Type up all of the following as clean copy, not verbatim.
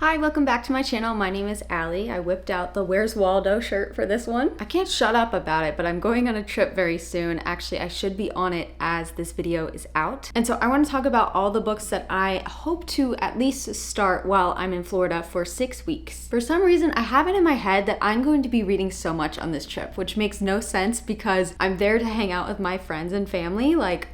Hi, welcome back to my channel. My name is Allie. I whipped out the Where's Waldo shirt for this one. I can't shut up about it, but I'm going on a trip very soon. Actually, I should be on it as this video is out. And so I want to talk about all the books that I hope to at least start while I'm in Florida for 6 weeks. For some reason, I have it in my head that I'm going to be reading so much on this trip, which makes no sense because I'm there to hang out with my friends and family. Like,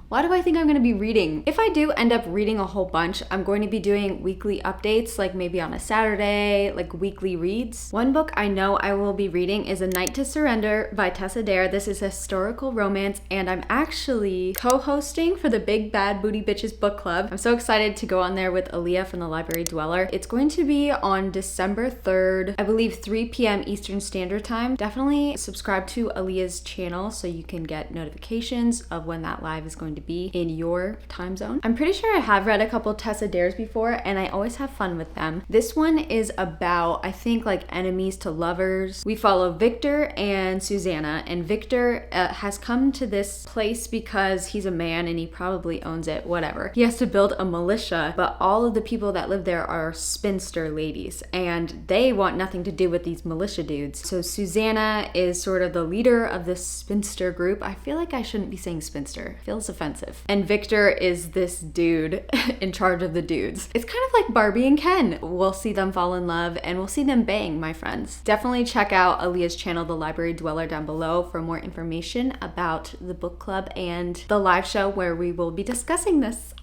why do I think I'm going to be reading? If I do end up reading a whole bunch, I'm going to be doing weekly updates, like maybe on a Saturday, like weekly reads. One book I know I will be reading is A Night to Surrender by Tessa Dare. This is a historical romance, and I'm actually co-hosting for the Big Bad Booty Bitches book club. I'm so excited to go on there with Aaliyah from The Library Dweller. It's going to be on December 3rd, I believe 3 p.m. Eastern Standard Time. Definitely subscribe to Aaliyah's channel so you can get notifications of when that live is going to be in your time zone. I'm pretty sure I have read a couple Tessa Dares before, and I always have fun with them. This one is about, I think, like enemies to lovers. We follow Victor and Susanna, and Victor has come to this place because he's a man and he probably owns it, whatever. He has to build a militia, but all of the people that live there are spinster ladies, and they want nothing to do with these militia dudes. So Susanna is sort of the leader of this spinster group. I feel like I shouldn't be saying spinster. It feels offensive. And Victor is this dude in charge of the dudes. It's kind of like Barbie and Ken. We'll see them fall in love and we'll see them bang, my friends. Definitely check out Aaliyah's channel, The Library Dweller, down below for more information about the book club and the live show where we will be discussing this.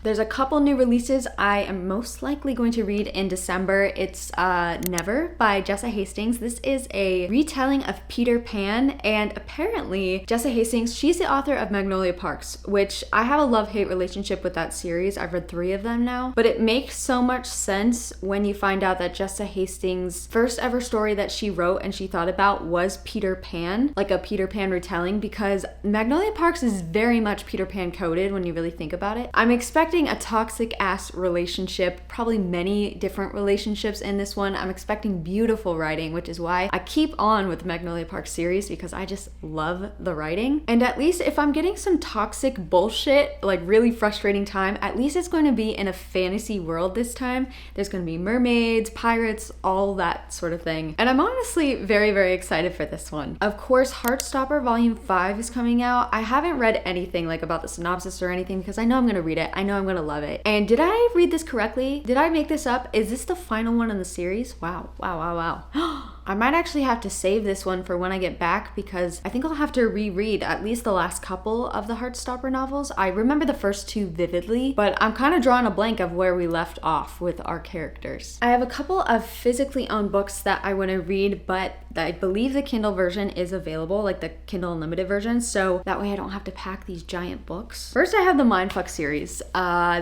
There's a couple new releases I am most likely going to read in December. It's Never by Jessa Hastings. This is a retelling of Peter Pan, and apparently Jessa Hastings, she's the author of Magnolia Parks, which I have a love-hate relationship with that series. I've read 3 of them now, but it makes so much sense when you find out that Jessa Hastings' first ever story that she wrote and she thought about was Peter Pan, like a Peter Pan retelling, because Magnolia Parks is very much Peter Pan coded when you really think about it. I'm expecting a toxic ass relationship, probably many different relationships in this one. I'm expecting beautiful writing, which is why I keep on with the Magnolia Park series, because I just love the writing. And at least if I'm getting some toxic bullshit, like really frustrating time, at least it's going to be in a fantasy world this time. There's going to be mermaids, pirates, all that sort of thing. And I'm honestly very, very excited for this one. Of course, Heartstopper Volume 5 is coming out. I haven't read anything like about the synopsis or anything because I know I'm going to read it. I know I'm going to love it. And did I read this correctly? Did I make this up? Is this the final one in the series? Wow. I might actually have to save this one for when I get back, because I think I'll have to reread at least the last couple of the Heartstopper novels. I remember the first 2 vividly, but I'm kind of drawing a blank of where we left off with our characters. I have a couple of physically owned books that I want to read, but I believe the Kindle version is available, like the Kindle Unlimited version, so that way I don't have to pack these giant books. First, I have the Mindfuck series.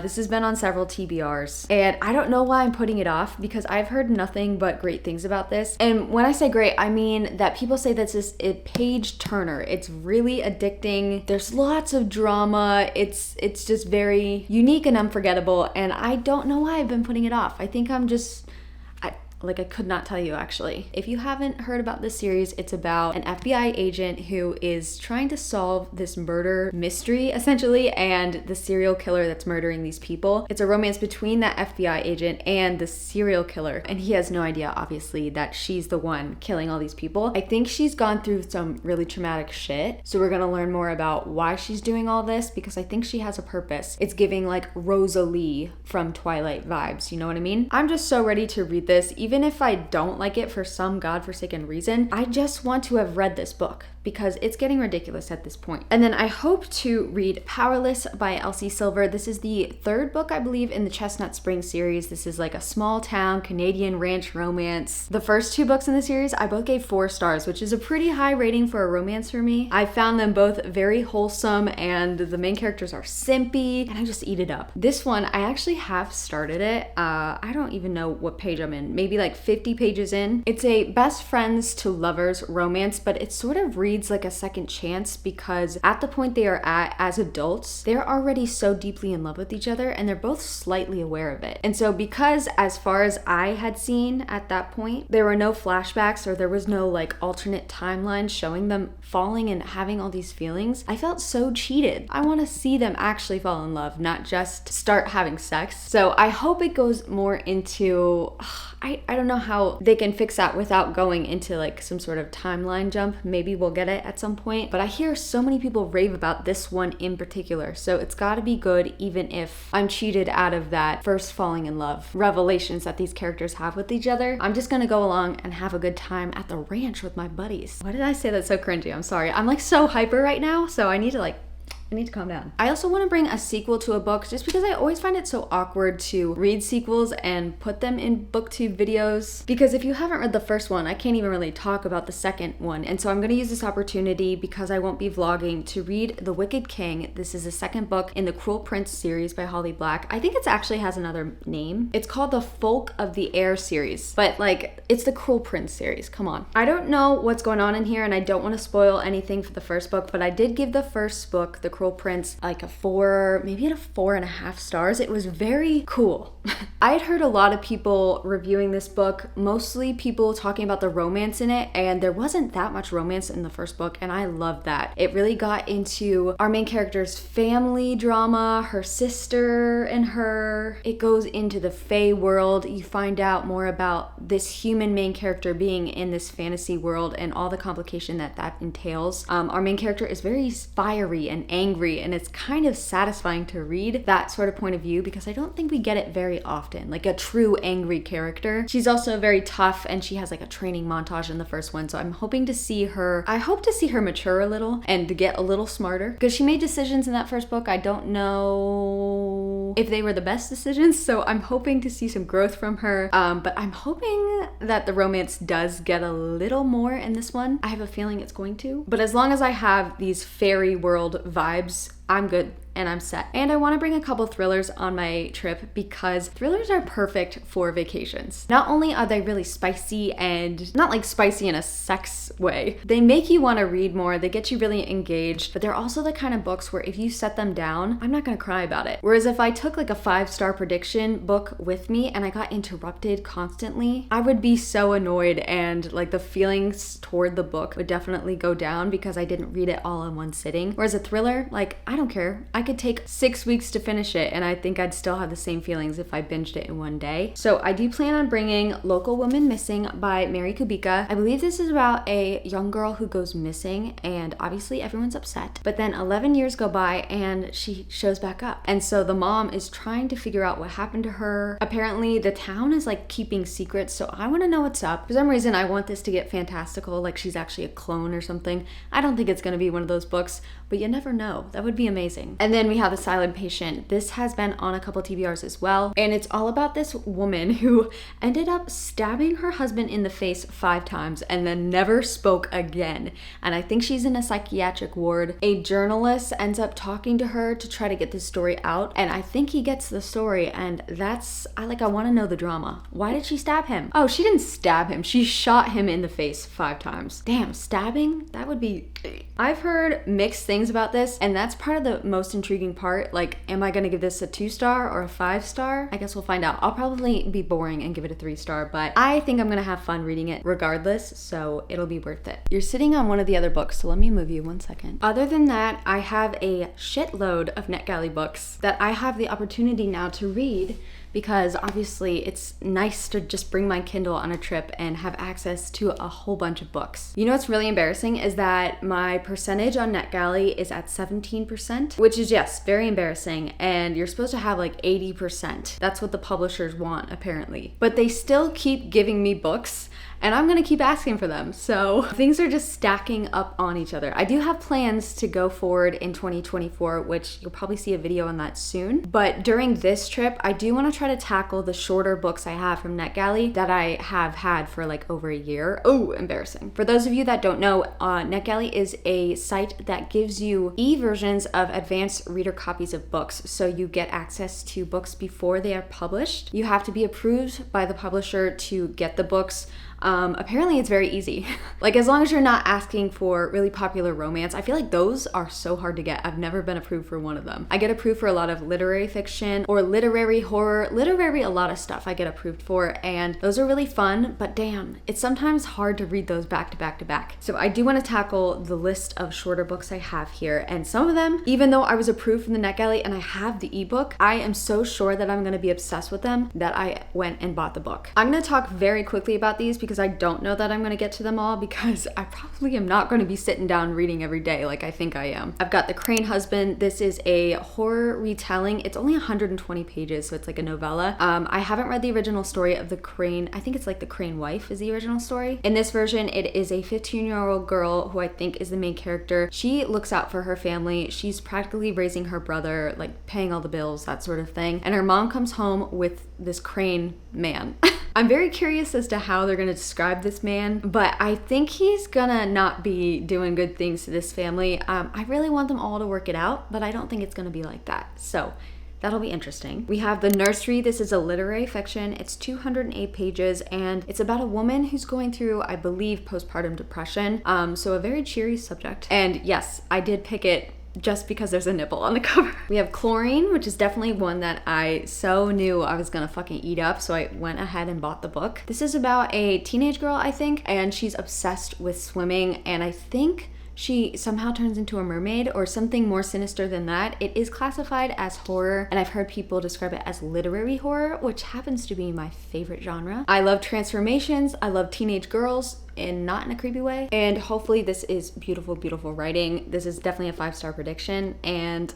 This has been on several TBRs, and I don't know why I'm putting it off, because I've heard nothing but great things about this. And when I say great, I mean that people say that's just a page turner. It's really addicting. There's lots of drama. It's just very unique and unforgettable, and I don't know why I've been putting it off. I think I could not tell you, actually. If you haven't heard about this series, it's about an FBI agent who is trying to solve this murder mystery, essentially, and the serial killer that's murdering these people. It's a romance between that FBI agent and the serial killer, and he has no idea, obviously, that she's the one killing all these people. I think she's gone through some really traumatic shit, so we're gonna learn more about why she's doing all this, because I think she has a purpose. It's giving like Rosalie from Twilight vibes, you know what I mean? I'm just so ready to read this. Even if I don't like it for some godforsaken reason, I just want to have read this book because it's getting ridiculous at this point. And then I hope to read Powerless by Elsie Silver. This is the 3rd book, I believe, in the Chestnut Springs series. This is like a small town Canadian ranch romance. The first 2 books in the series, I both gave 4 stars, which is a pretty high rating for a romance for me. I found them both very wholesome, and the main characters are simpy, and I just eat it up. This one, I actually have started it. I don't even know what page I'm in. Maybe like 50 pages in. It's a best friends to lovers romance, but it sort of reads reads like a second chance because at the point they are at as adults, they're already so deeply in love with each other and they're both slightly aware of it. And so because as far as I had seen at that point, there were no flashbacks or there was no like alternate timeline showing them falling and having all these feelings, I felt so cheated. I want to see them actually fall in love, not just start having sex. So I hope it goes more into, I don't know how they can fix that without going into like some sort of timeline jump. Maybe we'll get it at some point, but I hear so many people rave about this one in particular. So it's got to be good even if I'm cheated out of that first falling in love revelations that these characters have with each other. I'm just gonna go along and have a good time at the ranch with my buddies. Why did I say that so cringy? I'm sorry. I'm like so hyper right now, so I need to calm down. I also want to bring a sequel to a book just because I always find it so awkward to read sequels and put them in booktube videos, because if you haven't read the first one, I can't even really talk about the second one. And so I'm going to use this opportunity, because I won't be vlogging, to read The Wicked King. This is the second book in the Cruel Prince series by Holly Black. I think it actually has another name. It's called the Folk of the Air series, but like it's the Cruel Prince series. Come on. I don't know what's going on in here and I don't want to spoil anything for the first book, but I did give the first book, The Cruel Prince, like a 4, maybe a 4.5 stars. It was very cool. I had heard a lot of people reviewing this book, mostly people talking about the romance in it, and there wasn't that much romance in the first book, and I loved that. It really got into our main character's family drama, her sister and her. It goes into the Fae world. You find out more about this human main character being in this fantasy world and all the complication that that entails. Our main character is very fiery and angry, and it's kind of satisfying to read that sort of point of view because I don't think we get it very often, like a true angry character. She's also very tough, and she has like a training montage in the first one, so I'm hoping to see her, I hope to see her mature a little and to get a little smarter, because she made decisions in that first book. I don't know if they were the best decisions, so I'm hoping to see some growth from her, but I'm hoping that the romance does get a little more in this one. I have a feeling it's going to, but as long as I have these fairy world vibes, I'm good and I'm set. And I want to bring a couple thrillers on my trip because thrillers are perfect for vacations. Not only are they really spicy, and not like spicy in a sex way, they make you want to read more, they get you really engaged, but they're also the kind of books where if you set them down, I'm not gonna cry about it. Whereas if I took like a 5-star prediction book with me and I got interrupted constantly, I would be so annoyed, and like the feelings toward the book would definitely go down because I didn't read it all in one sitting. Whereas a thriller, like I don't care. I could take 6 weeks to finish it and I think I'd still have the same feelings if I binged it in one day. So I do plan on bringing Local Woman Missing by Mary Kubica. I believe this is about a young girl who goes missing, and obviously everyone's upset, but then 11 years go by and she shows back up. And so the mom is trying to figure out what happened to her. Apparently the town is like keeping secrets, so I want to know what's up. For some reason I want this to get fantastical, like she's actually a clone or something. I don't think it's going to be one of those books, but you never know. That would be amazing. And then we have The Silent Patient. This has been on a couple TBRs as well, and it's all about this woman who ended up stabbing her husband in the face 5 times and then never spoke again. And I think she's in a psychiatric ward. A journalist ends up talking to her to try to get this story out, and I think he gets the story, and that's, I want to know the drama. Why did she stab him? Oh, she didn't stab him. She shot him in the face 5 times. Damn, stabbing? That would be... I've heard mixed things about this, and that's part of the most intriguing part. Like, am I gonna give this a 2-star or a 5-star? I guess we'll find out. I'll probably be boring and give it a 3-star, but I think I'm gonna have fun reading it regardless, so it'll be worth it. You're sitting on one of the other books, so let me move you 1 second. Other than that, I have a shitload of NetGalley books that I have the opportunity now to read, because obviously it's nice to just bring my Kindle on a trip and have access to a whole bunch of books. You know what's really embarrassing is that my percentage on NetGalley is at 17%, which is, yes, very embarrassing, and you're supposed to have like 80%. That's what the publishers want, apparently. But they still keep giving me books, and I'm gonna keep asking for them. So things are just stacking up on each other. I do have plans to go forward in 2024, which you'll probably see a video on that soon. But during this trip, I do wanna try to tackle the shorter books I have from NetGalley that I have had for like over a year. Oh, embarrassing. For those of you that don't know, NetGalley is a site that gives you e-versions of advanced reader copies of books. So you get access to books before they are published. You have to be approved by the publisher to get the books. Apparently it's very easy. Like, as long as you're not asking for really popular romance, I feel like those are so hard to get. I've never been approved for one of them. I get approved for a lot of literary fiction or literary horror, a lot of stuff I get approved for, and those are really fun, but damn, it's sometimes hard to read those back to back to back. So I do want to tackle the list of shorter books I have here, and some of them, even though I was approved from the NetGalley and I have the ebook, I am so sure that I'm going to be obsessed with them that I went and bought the book. I'm going to talk very quickly about these because I don't know that I'm going to get to them all, because I probably am not going to be sitting down reading every day like I think I am. I've got The Crane Husband. This is a horror retelling. It's only 120 pages, so it's like a novella. I haven't read the original story of the Crane. I think it's like The Crane Wife is the original story. In this version, it is a 15-year-old girl who I think is the main character. She looks out for her family. She's practically raising her brother, like paying all the bills, that sort of thing. And her mom comes home with this crane man. I'm very curious as to how they're gonna describe this man, but I think he's gonna not be doing good things to this family. I really want them all to work it out, but I don't think it's gonna be like that. So that'll be interesting. We have The Nursery. This is a literary fiction. It's 208 pages, and it's about a woman who's going through, I believe, postpartum depression. So a very cheery subject. And yes, I did pick it just because there's a nipple on the cover. We have Chlorine, which is definitely one that I so knew I was gonna fucking eat up, so I went ahead and bought the book. This is about a teenage girl, I think, and she's obsessed with swimming, and I think she somehow turns into a mermaid or something more sinister than that. It is classified as horror, and I've heard people describe it as literary horror, which happens to be my favorite genre. I love transformations. I love teenage girls, and not in a creepy way. And hopefully this is beautiful, beautiful writing. This is definitely a 5-star prediction, and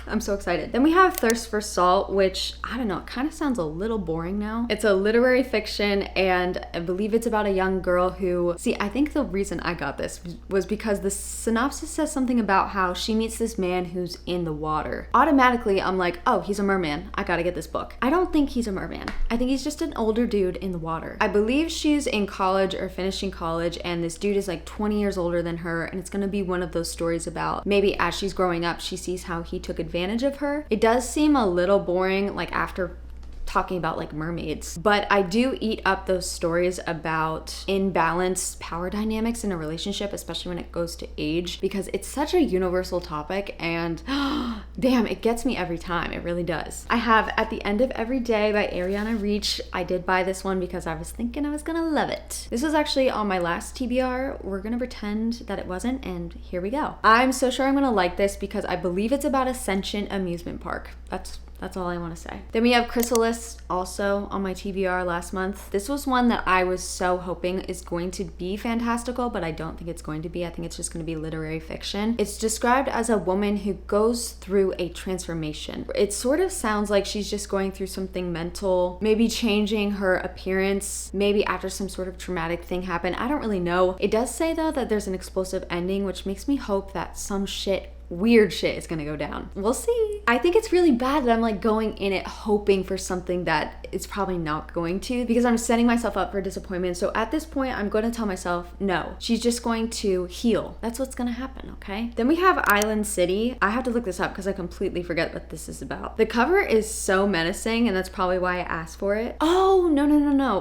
I'm so excited. Then we have Thirst for Salt, which, I don't know, it kind of sounds a little boring now. It's a literary fiction, and I believe it's about a young girl who, see, I think the reason I got this was because the synopsis says something about how she meets this man who's in the water. Automatically, I'm like, oh, he's a merman. I gotta get this book. I don't think he's a merman. I think he's just an older dude in the water. I believe she's in college or finishing college, and this dude is like 20 years older than her, and it's gonna be one of those stories about maybe as she's growing up, she sees how he took advantage of her. It does seem a little boring, like after talking about like mermaids, but I do eat up those stories about imbalanced power dynamics in a relationship, especially when it goes to age, because it's such a universal topic, and damn, it gets me every time. It really does. I have At the End of Every Day by Ariana Reach. I did buy this one because I was thinking I was gonna love it. This was actually on my last TBR. We're gonna pretend that it wasn't, and here we go. I'm so sure I'm gonna like this because I believe it's about Ascension Amusement Park. That's all I want to say. Then we have Chrysalis, also on my TBR last month. This was one that I was so hoping is going to be fantastical, but I don't think it's going to be. I think it's just going to be literary fiction. It's described as a woman who goes through a transformation. It sort of sounds like she's just going through something mental, maybe changing her appearance, maybe after some sort of traumatic thing happened. I don't really know. It does say though that there's an explosive ending, which makes me hope that some weird shit is gonna go down. We'll see. I think it's really bad that I'm like going in it hoping for something that it's probably not going to, because I'm setting myself up for disappointment. So at this point, I'm going to tell myself, no, she's just going to heal. That's what's gonna happen, okay? Then we have Island City. I have to look this up because I completely forget what this is about. The cover is so menacing, and that's probably why I asked for it. Oh, no.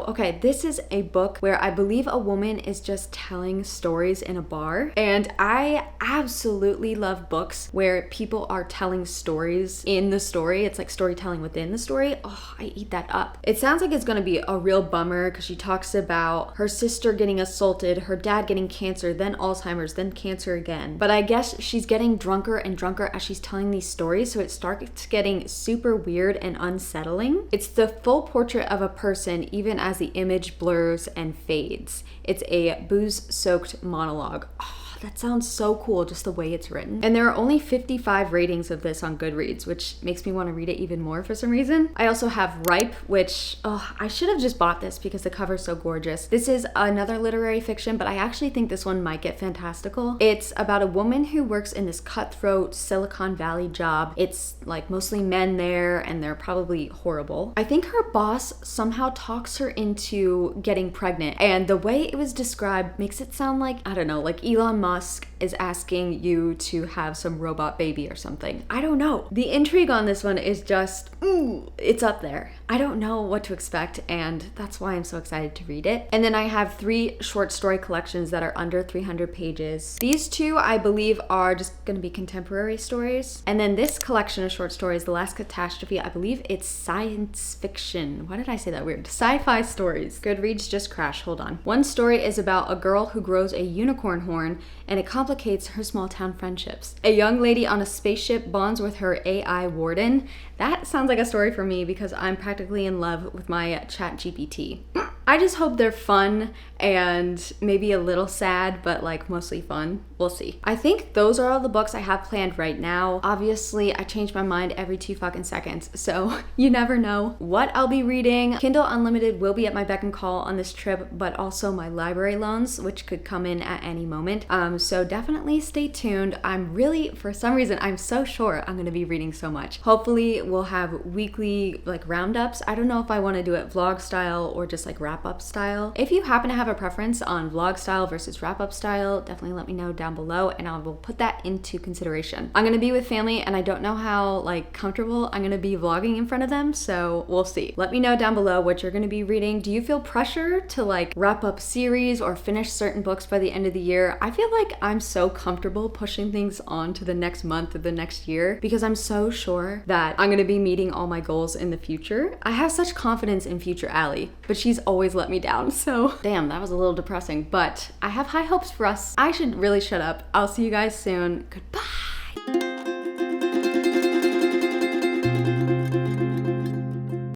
Okay, this is a book where I believe a woman is just telling stories in a bar, and I absolutely love books where people are telling stories in the story. It's like storytelling within the story. Oh, I eat that up. It sounds like it's gonna be a real bummer because she talks about her sister getting assaulted, her dad getting cancer, then Alzheimer's, then cancer again. But I guess she's getting drunker and drunker as she's telling these stories, so it starts getting super weird and unsettling. It's the full portrait of a person even as the image blurs and fades. It's a booze-soaked monologue. Oh, that sounds so cool, just the way it's written. And there are only 55 ratings of this on Goodreads, which makes me want to read it even more for some reason. I also have Ripe, which, I should have just bought this because the cover's so gorgeous. This is another literary fiction, but I actually think this one might get fantastical. It's about a woman who works in this cutthroat Silicon Valley job. It's like mostly men there, and they're probably horrible. I think her boss somehow talks her into getting pregnant, and the way it was described makes it sound like, I don't know, like Elon Musk is asking you to have some robot baby or something. I don't know. The intrigue on this one is just, ooh, it's up there. I don't know what to expect, and that's why I'm so excited to read it. And then I have 3 short story collections that are under 300 pages. These 2, I believe, are just gonna be contemporary stories. And then this collection of short stories, The Last Catastrophe, I believe it's science fiction. Why did I say that weird? Sci-fi stories. Goodreads just crashed, hold on. One story is about a girl who grows a unicorn horn, and it complicates her small town friendships. A young lady on a spaceship bonds with her AI warden. That sounds like a story for me because I'm practically in love with my ChatGPT. I just hope they're fun and maybe a little sad, but like mostly fun. We'll see. I think those are all the books I have planned right now. Obviously, I change my mind every 2 fucking seconds, so you never know what I'll be reading. Kindle Unlimited will be at my beck and call on this trip, but also my library loans, which could come in at any moment. So definitely stay tuned. I'm really, for some reason, I'm so sure I'm gonna be reading so much. Hopefully we'll have weekly like roundups. I don't know if I wanna do it vlog style or just like wrap-up style. If you happen to have a preference on vlog style versus wrap-up style, definitely let me know down below and I will put that into consideration. I'm gonna be with family and I don't know how like comfortable I'm gonna be vlogging in front of them, so we'll see. Let me know down below what you're gonna be reading. Do you feel pressure to like wrap up series or finish certain books by the end of the year? I feel like I'm so comfortable pushing things on to the next month or the next year because I'm so sure that I'm gonna be meeting all my goals in the future. I have such confidence in future Allie, but she's always let me down, so damn, that was a little depressing, but I have high hopes for us. I should really shut up. I'll see you guys soon. Goodbye.